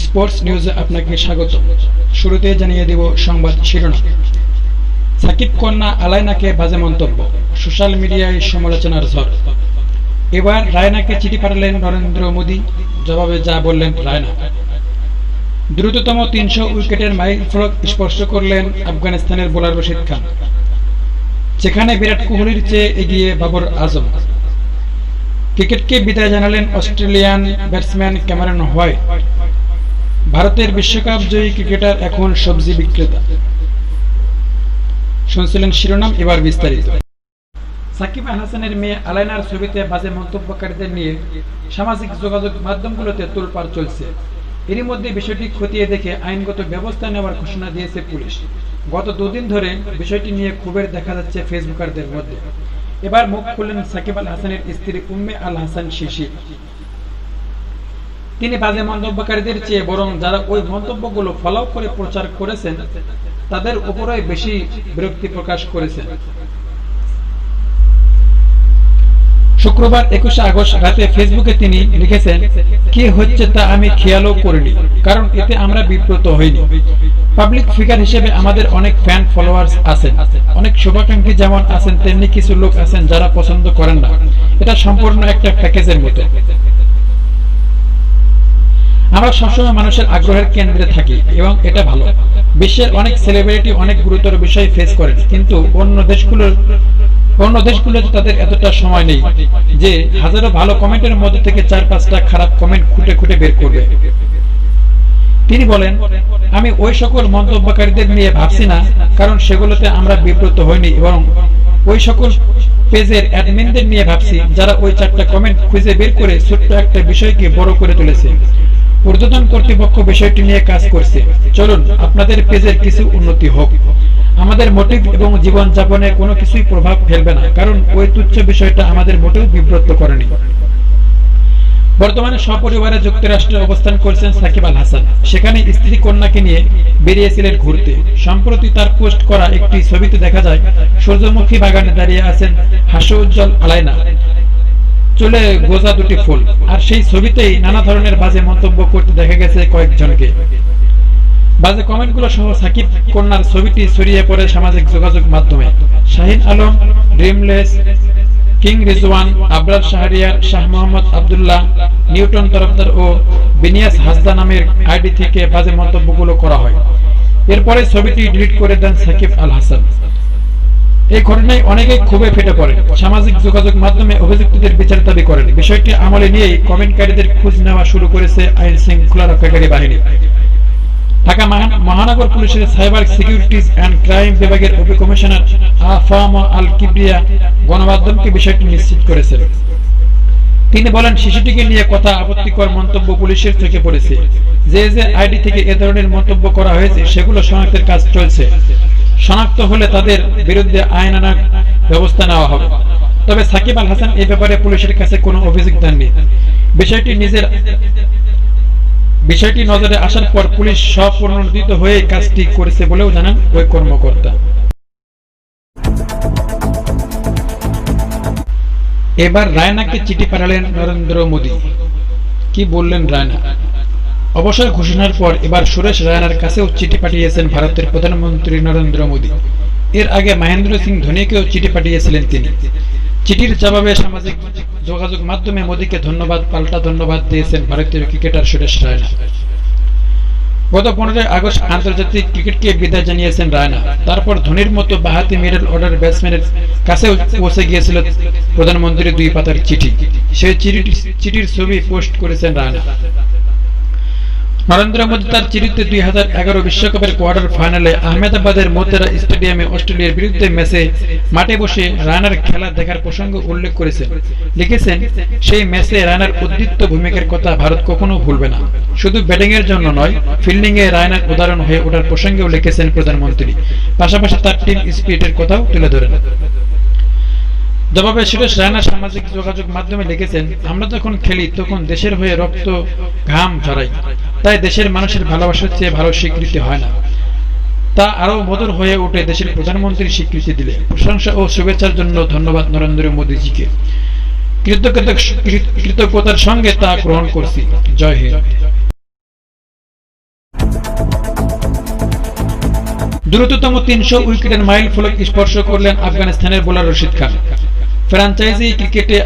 Sports নিউজে আপনাকে স্বাগত। শুরুতে জানিয়ে দেব সংবাদ শিরোনাম। সাকিব কন্যা আলায়নাকে বাজে মন্তব্য, সোশ্যাল মিডিয়ায় সমালোচনার ঝড়। এবার রায়নাকে চিঠি পাঠালেন নরেন্দ্র মোদী, জবাবে যা বললেন রায়না। দ্রুততম ৩০০ উইকেটের মাইলফলক স্পর্শ করলেন আফগানিস্তানের বোলার রশিদ খান, যেখানে বিরাট কোহলির চেয়ে এগিয়ে বাবর আজম। ক্রিকেটকে বিদায় জানালেন অস্ট্রেলিয়ান ব্যাটসম্যান ক্যামেরন হোয়াইট। ভারতের বিশ্বকাপ জয়ী ক্রিকেটার এখন সবজি বিক্রেতা। শুনছিলেন শিরোনাম, এবার বিস্তারিত। সাকিব আল হাসানের মেয়ে আলায়নার ছবিতে বাজে মন্তব্যকারীদের নিয়ে সামাজিক যোগাযোগ মাধ্যমগুলোতে তোলপাড় চলছে। এরই মধ্যে বিষয়টি খতিয়ে দেখে আইনগত ব্যবস্থা নেওয়ার ঘোষণা দিয়েছে পুলিশ। গত দুদিন ধরে বিষয়টি নিয়ে ক্ষোভের দেখা যাচ্ছে ফেসবুকারদের মধ্যে। এবার মুখ খুললেন সাকিব আল হাসানের স্ত্রী উম্মে আল হাসান শিশির। তিনি বাজে মন্তব্যকারীদের চেয়ে বরং যারা ওই মন্তব্যগুলো ফলো করে প্রচার করেছেন তাদের উপরেই বেশি বিরক্তি প্রকাশ করেছেন। শুক্রবার ২১ আগস্ট রাতে ফেসবুকে তিনি লিখেছেন, কি হচ্ছে তা আমি খেয়ালও করিনি, কারণ এতে আমরা বিব্রত হইনি। পাবলিক ফিগার হিসেবে আমাদের অনেক ফ্যান ফলোয়ার্স আছেন, অনেক শুভাকাঙ্ক্ষী যেমন আছেন তেমনি কিছু লোক আছেন যারা পছন্দ করেন না। এটা সম্পূর্ণ একটা প্যাকেজের মতো। আমরা সবসময় মানুষের আগ্রহের কেন্দ্রে থাকি এবং এটা ভালো। বিশ্বের অনেক সেলিব্রিটি অনেক গুরুতর বিষয় ফেস করেন, কিন্তু অন্য দেশগুলোতে তাদের এতটা সময় নেই যে হাজারো ভালো কমেন্টের মধ্যে থেকে ৪-৫টা খারাপ কমেন্ট খুঁটে খুঁটে বের করবে। তিনি বলেন, আমি ওই সকল মন্তব্যকারীদের নিয়ে ভাবছি না, কারণ সেগুলোতে আমরা বিব্রত হইনি, এবং ওই সকল পেজের অ্যাডমিনদের নিয়ে ভাবছি যারা ওই ৪টা কমেন্ট খুঁজে বের করে ছোট্ট একটা বিষয়কে বড় করে তুলেছে। ঊর্ধ্বতন কর্তৃপক্ষ বিষয়টি নিয়ে কাজ করছে। চলুন আপনাদের পেজের কিছু উন্নতি হোক। আমাদের মোটিভ এবং জীবনযাপনে কোনো কিছুই প্রভাব ফেলবে না, কারণ ওই তুচ্ছ বিষয়টা আমাদের মোটেও বিব্রত করেনি। বর্তমানে সপরিবারে যুক্তরাষ্ট্রে অবস্থান করছেন সাকিব আল হাসান। সেখানে স্ত্রী কন্যাকে নিয়ে বেরিয়েছিলেন ঘুরতে। সম্প্রতি তার পোস্ট করা একটি ছবিতে দেখা যায় সূর্যমুখী বাগানে দাঁড়িয়ে আছেন হাস্যোজ্জ্বল আলায়না, চুলে গোজা দুটি ফুল। আর সেই ছবিতেই নানা ধরনের বাজে মন্তব্য করতে দেখা গেছে কয়েকজনকে। বাজে কমেন্টগুলো সহ সাকিব কন্যার ছবিটি ছড়িয়ে পড়ে সামাজিক যোগাযোগ মাধ্যমে। Shahin Alam, Dreamless, King Rizwan, Abrar Shahriar, Shah Mohammad Abdullah, Newton Tarafdar ও বিনিয়াস হাসদা নামের আইডি থেকে বাজে মন্তব্যগুলো করা হয়। এরপরে ছবিটি ডিলিট করে দেন সাকিব আল হাসান। এই ঘটনায় অনেকেই ক্ষোভে ফেটে পড়েন। সামাজিক যোগাযোগ মাধ্যমে অভিযুক্তদের বিচার দাবি করেন। বিষয়টি আমলে নিয়েই কমেন্টকারীদের খোঁজ নেওয়া শুরু করেছে আইন শৃঙ্খলা রক্ষাকারী বাহিনী। ঢাকা মহানগর পুলিশের সাইবার সিকিউরিটিজ অ্যান্ড ক্রাইম বিভাগের উপকমিশনার আফাম আল কিবরিয়া গণমাধ্যমকে বিষয়টি নিশ্চিত করেছেন। তিনি বলেন, শিশুটিকে নিয়ে কথা আপত্তিকর মন্তব্য পুলিশের চোখে পড়েছে। যে আইডি থেকে এ ধরনের মন্তব্য করা হয়েছে সেগুলো শনাক্তের কাজ চলছে। শনাক্ত হলে তাদের বিরুদ্ধে আইনানুগ ব্যবস্থা নেওয়া হবে। তবে সাকিব আল হাসান এ ব্যাপারে পুলিশের কাছে কোনো অভিযোগ দেননি। বিষয়টি নজরে আসার পর পুলিশ স্বপ্রণোদিত হয়ে কাজটি করেছে বলেও জানান ওই কর্মকর্তা। এবার রায়নাকে চিঠি পাঠালেন নরেন্দ্র মোদী। কি বললেন রায়না? অবসর ঘোষণার পর এবার সুরেশ রায়নার কাছেও চিঠি পাঠিয়েছেন ভারতের প্রধানমন্ত্রী নরেন্দ্র মোদী। এর আগে মহেন্দ্র সিং ধোনিকেও চিঠি পাঠিয়েছিলেন তিনি। চিঠির জবাবে সামাজিক যোগাযোগ মাধ্যমে মোদীকে পাল্টা ধন্যবাদ দিয়েছেন ভারতীয় ক্রিকেটার সুরেশ রায়না। গত 15 আগস্ট আন্তর্জাতিক ক্রিকেটকে বিদায় জানিয়েছেন রায়না। তারপর ধোনির মতো বাঁহাতি মিডল অর্ডার ব্যাটসম্যানের কাছেও পৌঁছে গিয়েছিল প্রধানমন্ত্রীর 2 পাতার চিঠি। সেই চিঠির ছবি পোস্ট করেছেন রায়না। নরেন্দ্র মোদী তার চিঠিতে 2011 বিশ্বকাপের কোয়ার্টার ফাইনালে আহমেদাবাদের মোতেরা স্টেডিয়ামে অস্ট্রেলিয়ার বিরুদ্ধে ম্যাচে মাঠে বসে রায়নার খেলা দেখার প্রসঙ্গ উল্লেখ করেছেন। লিখেছেন, সেই ম্যাচে রায়নার উদ্দীপ্ত ভূমিকার কথা ভারত কখনো ভুলবে না। শুধু ব্যাটিং এর জন্য নয়, ফিল্ডিং এ রায়নার উদাহরণ হয়ে ওঠার প্রসঙ্গেও লিখেছেন প্রধানমন্ত্রী। পাশাপাশি তার টিম স্পিরিটের কথাও তুলে ধরেন। জবাবে সুরেশ রায়না সামাজিক যোগাযোগ মাধ্যমে লিখেছেন, আমরা যখন খেলি তখন দেশের হয়ে রক্ত ঘাম ঝরাই, তাই দেশের মানুষের ভালোবাসার চেয়ে ভালো স্বীকৃতি হয় না। তা আরো মধুর হয়ে ওঠে দেশের প্রধানমন্ত্রীর স্বীকৃতি দিলে। প্রশংসা ও শুভেচ্ছার জন্য ধন্যবাদ নরেন্দ্র মোদীজিকে। কৃতজ্ঞতার সঙ্গে তা গ্রহণ করছি। জয় হিন্দ। দ্রুততম 300 উইকেটের মাইল ফলক স্পর্শ করলেন আফগানিস্তানের বোলার রশিদ খান। ফ্র্যাঞ্চাইজি ক্রিকেটে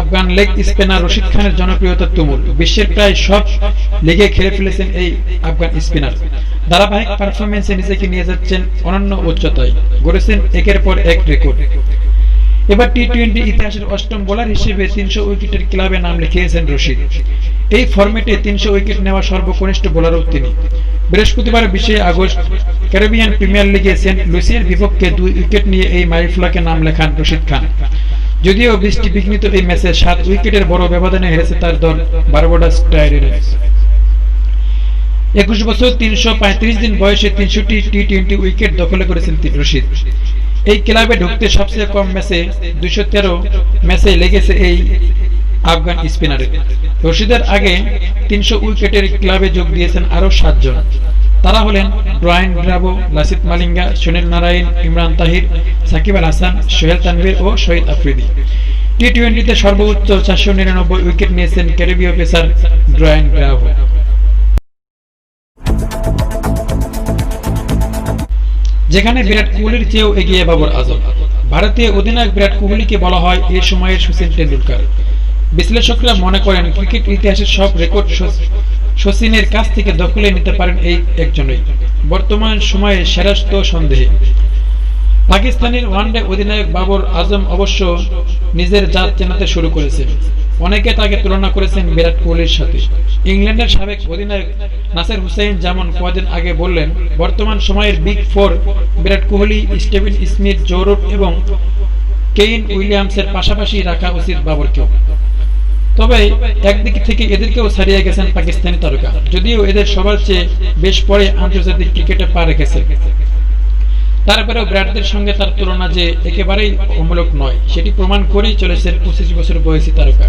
আফগান লেগ স্পিনার রশিদ খানের জনপ্রিয়তা তুমুল। বিশ্বের প্রায় সব লিগে খেলে ফেলেছেন এই আফগান স্পিনার। ধারাবাহিক পারফরমেন্সে নিজেকে নিয়ে যাচ্ছেন অনন্য উচ্চতায়, গড়েছেন একের পর এক রেকর্ড। এবার টি-20 ইতিহাসের অষ্টম বোলার হিসেবে 300 উইকেটের ক্লাবে নাম লিখিয়েছেন রশিদ। এই ফরম্যাটে 300 উইকেট নেওয়া সর্বকনিষ্ঠ বোলারও তিনি। বৃহস্পতিবার 20 আগস্ট ক্যারিবিয়ান প্রিমিয়ার লিগে সেন্ট লুসিয়ার বিপক্ষে 2 উইকেট নিয়ে এই মাইলফলকে নাম লেখান রশিদ খান। যদিও বৃষ্টি বিঘ্নিত এই ম্যাচে 7 উইকেটের বড় ব্যবধানে হেরেছে তার দল বারবাডোস টাইগার্স। 21 বছর 335 দিন বয়সে 300টি টি-20 উইকেট দখলে করেছেন রশিদ। এই ক্লাবে ঢুকতে সবচেয়ে কম ম্যাচে 213 ম্যাচে লেগেছে এই আফগান স্পিনারের। রশিদের আগে 300 উইকেটের ক্লাবে যোগ দিয়েছেন আরও 7 জন। তারা হলেন ব্রায়ান ব্রাভো, লাসিথ মালিঙ্গা, সুনীল নারায়ণ, ইমরান তাহির, সাকিব আল হাসান, সোহেল তানভীর ও শহীদ আফ্রিদি। টি-20তে সর্বোচ্চ 499 উইকেট নিয়েছেন ক্যারিবীয় পেসার ব্রায়ান ব্রাভো। যেখানে বিরাট কোহলির চেয়েও এগিয়ে বাবর আজম। ভারতীয় অধিনায়ক বিরাট কোহলিকে বলা হয় এই সময়ের সচিন টেন্ডুলকার। বিশ্লেষকরা মনে করেন ক্রিকেট ইতিহাসের সব রেকর্ড সচিনের কাছ থেকে দখলে নিতে পারেন এই একজনই। বর্তমান সময়ে সেরা তো সন্দেহে। পাকিস্তানের ওয়ানডে অধিনায়ক বাবর আজম অবশ্য নিজের জাত চেনাতে শুরু করেছেন। অনেকে তাকে তুলনা করেছেন বিরাট কোহলির সাথে। ইংল্যান্ডের সাবেক অধিনায়ক নাসির হুসাইন যেমন কয়েকদিন আগে বললেন, বর্তমান সময়ের big four Virat Kohli, Steven Smith, Joe Root এবং কেইন উইলিয়ামসের পাশাপাশি রাখা উচিত বাবরকেও। তবে একদিক থেকে এদেরকেও ছাড়িয়ে গেছেন পাকিস্তানি তারকা, যদিও এদের সবার চেয়ে বেশ পরে আন্তর্জাতিক ক্রিকেটে পা রেখেছে। তারপরেও বিরাটদের সঙ্গে তার তুলনা যে একেবারেই অমূলক নয় সেটি প্রমাণ করেই চলেছেন 25 বছর বয়সী তারকা।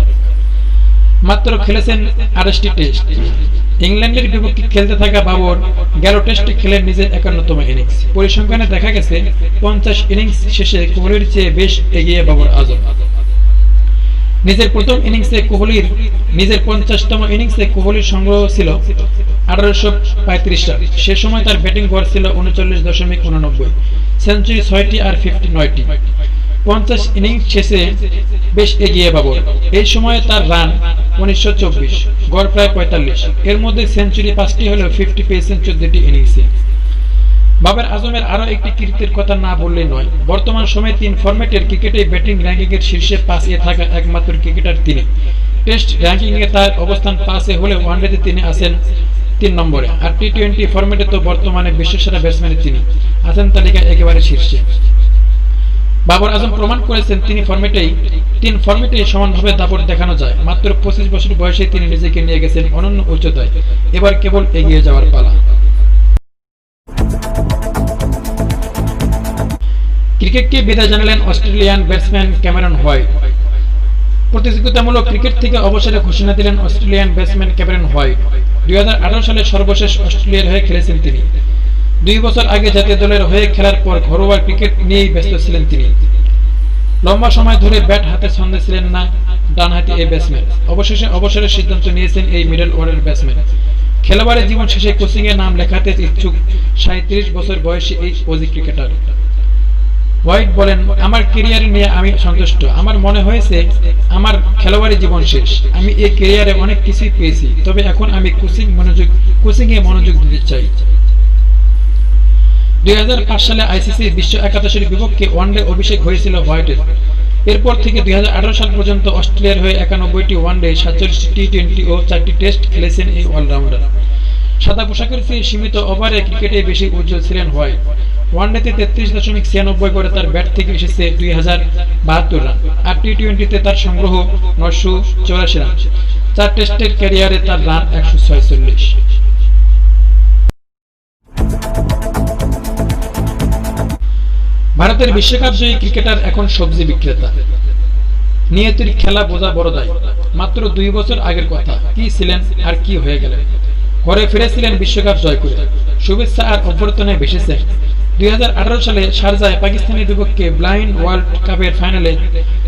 মাত্র খেলেছেন 28টি টেস্ট। ইংল্যান্ডের বিপক্ষে খেলতে থাকা বাবর গেল টেস্টে খেলেন নিজের 51তম ইনিংস। পরিসংখ্যানে দেখা গেছে 50 ইনিংস শেষে কোহলির চেয়ে বেশ এগিয়ে বাবর আজম। নিজের প্রথম ইনিংসে নিজের 50তম ইনিংসে কোহলির সংগ্রহ ছিল 1835 রান। সে সময় তার ব্যাটিং গড় ছিল 39.89, সেঞ্চুরি 6টি আর 59টি। 50 ইনিংস শেষে বেশ এগিয়ে বাবর। এই সময়ে তার রান 1924, গড় প্রায় 45। এর মধ্যে সেঞ্চুরি 5টি হলেও 50 পেয়েছেন 14টি ইনিংসে। বাবর আজমের আরও একটি কীর্তির কথা না বললেই নয়। বর্তমান সময়ে 3 ফরম্যাটের ক্রিকেটে ব্যাটিং র্যাঙ্কিংয়ের শীর্ষে 5-এ থাকা একমাত্র ক্রিকেটার তিনি। টেস্ট র্যাঙ্কিংয়ে তার অবস্থান 5-এ হলেও ওয়ানডেতে তিনি আছেন 3 নম্বরে। আর টি-20 ফরম্যাটে তো বর্তমানে বিশ্বসেরা ব্যাটসম্যানে তিনি আছেন তালিকায় একেবারে শীর্ষে। বাবর আজম প্রমাণ করেছেন 3 ফরম্যাটেই সমানভাবে দাপট দেখানো যায়। মাত্র 25 বছর বয়সে তিনি নিজেকে নিয়ে গেছেন অনন্য উচ্চতায়। এবার কেবল এগিয়ে যাওয়ার পালা। ক্রিকেটকে বিদায় জানালেন অস্ট্রেলিয়ান ব্যাটসম্যান ক্যামেরন হোয়াইট। প্রতিযোগিতামূলক ক্রিকেট থেকে অবসরের ঘোষণা দিলেন অস্ট্রেলিয়ান ব্যাটসম্যান ক্যামেরন হোয়াইট। 2018 সালে সর্বশেষ অস্ট্রেলিয়ার হয়ে খেলেছেন তিনি। 2 বছর আগে জাতীয় দলের হয়ে খেলার পর ঘরোয়া ক্রিকেট নিয়েই ব্যস্ত ছিলেন তিনি। লম্বা সময় ধরে ব্যাট হাতে ছন্দে ছিলেন না ডানহাতি এই ব্যাটসম্যান। অবশেষে অবসরের সিদ্ধান্ত নিয়েছেন এই মিডল অর্ডার ব্যাটসম্যান। খেলোয়াড়ী জীবন শেষে কোচিংয়ে নাম লেখাতে ইচ্ছুক 37 বছর বয়সী এই অজি ক্রিকেটার। হোয়াইট বলেন, আমার ক্যারিয়ার নিয়ে আমি সন্তুষ্ট। আমার মনে হয়েছে আমার খেলোয়াড়ী জীবন শেষ। আমি এই ক্যারিয়ারে অনেক কিছুই পেয়েছি, তবে এখন আমি কোচিংয়ে মনোযোগ দিতে চাই। 2005 সালে আইসিসি বিশ্ব একাদশের বিপক্ষে ওয়ানডে অভিষেক হয়েছিল হোয়াইটের। এরপর থেকে 2018 সাল পর্যন্ত অস্ট্রেলিয়ার হয়ে 91টি ওয়ানডে, 47টি টি-20 ও 4টি টেস্ট খেলেছেন এই অলরাউন্ডার। সাদা পোশাকের চেয়ে সীমিত ওভারে ক্রিকেটে বেশি উজ্জ্বল ছিলেন হোয়াইট। ওয়ানডেতে 33.96 করে তার ব্যাট থেকে এসেছে 2072 রান। আর টি-20তে তার সংগ্রহ 984 রান। 4 টেস্টের ক্যারিয়ারে তার রান 146। ভারতের বিশ্বকাপ জয়ী ক্রিকেটার এখন সবজি বিক্রেতা। নিয়তির খেলা বোঝা বড় দায়। মাত্র 2 বছর আগের কথা। কি ছিলেন আর কি হয়ে গেলেন। ঘরে ফিরেছিলেন বিশ্বকাপ জয় করে। শুভেচ্ছা আর অভ্যর্থনে ভেসেছেন। 2018 সালে শারজায় পাকিস্তানের বিপক্ষে ব্লাইন্ড ওয়ার্ল্ড কাপের ফাইনালে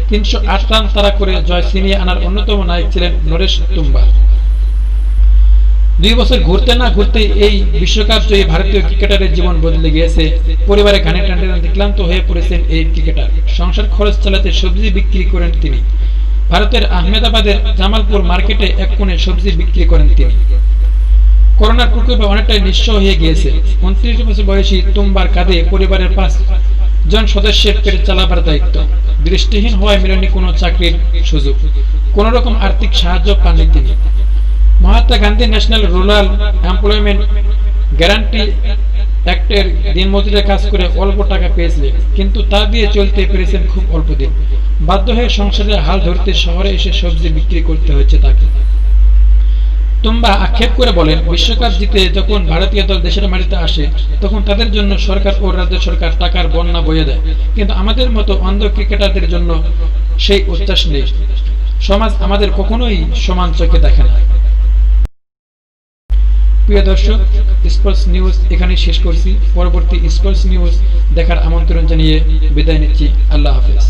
308 রান তাড়া করে জয় ছিনিয়ে আনার অন্যতম নায়ক ছিলেন নরেশ তুম্বা। 2 বছর ঘুরতে না ঘুরতে এই বিশ্বকাপ জয়ী ভারতীয় ক্রিকেটারের জীবন বদলে গিয়েছে। পরিবারে ঘানি টানতে টানতে ক্লান্ত হয়ে পড়েছেন এই ক্রিকেটার। সংসার খরচ চালাতে সবজি বিক্রি করেন তিনি। ভারতের আহমেদাবাদের জামালপুর মার্কেটে এক কোণে সবজি বিক্রি করেন তিনি। করোনার প্রকোপে অনেকটাই নিঃস্ব হয়ে গিয়েছে। 29 বছর বয়সী তুম্বার কাঁধে পরিবারের 5 জন সদস্যের পেট চালাবার দায়িত্ব। দৃষ্টিহীন হওয়ায় মেলেনি কোনো চাকরির সুযোগ, কোনো রকম আর্থিক সাহায্য পাননি তিনি। Mahatma Gandhi national rural employment guarantee অ্যাক্টের দিনমজুরের কাজ করে অল্প টাকা পেয়েছিলেন, কিন্তু তা দিয়ে চলতে পেরেছেন খুব অল্প দিন। বাধ্য হয়ে সংসারের হাল ধরতে শহরে এসে সবজি বিক্রি করতে হয়েছে তাকে। তুম্বা আক্ষেপ করে বলেন, বিশ্বকাপ জিতে যখন ভারতীয় দল দেশের মাটিতে আসে তখন তাদের জন্য সরকার ও রাজ্য সরকার টাকার বন্যা বয়ে দেয়, কিন্তু আমাদের মতো অন্ধ ক্রিকেটারদের জন্য সেই উচ্ছ্বাস নেই। সমাজ আমাদের কখনোই সমান চোখে দেখে না। প্রিয় দর্শক, স্পোর্টস নিউজ এখানেই শেষ করছি। পরবর্তী স্পোর্টস নিউজ দেখার আমন্ত্রণ জানিয়ে বিদায় নিচ্ছি। আল্লাহ হাফেজ।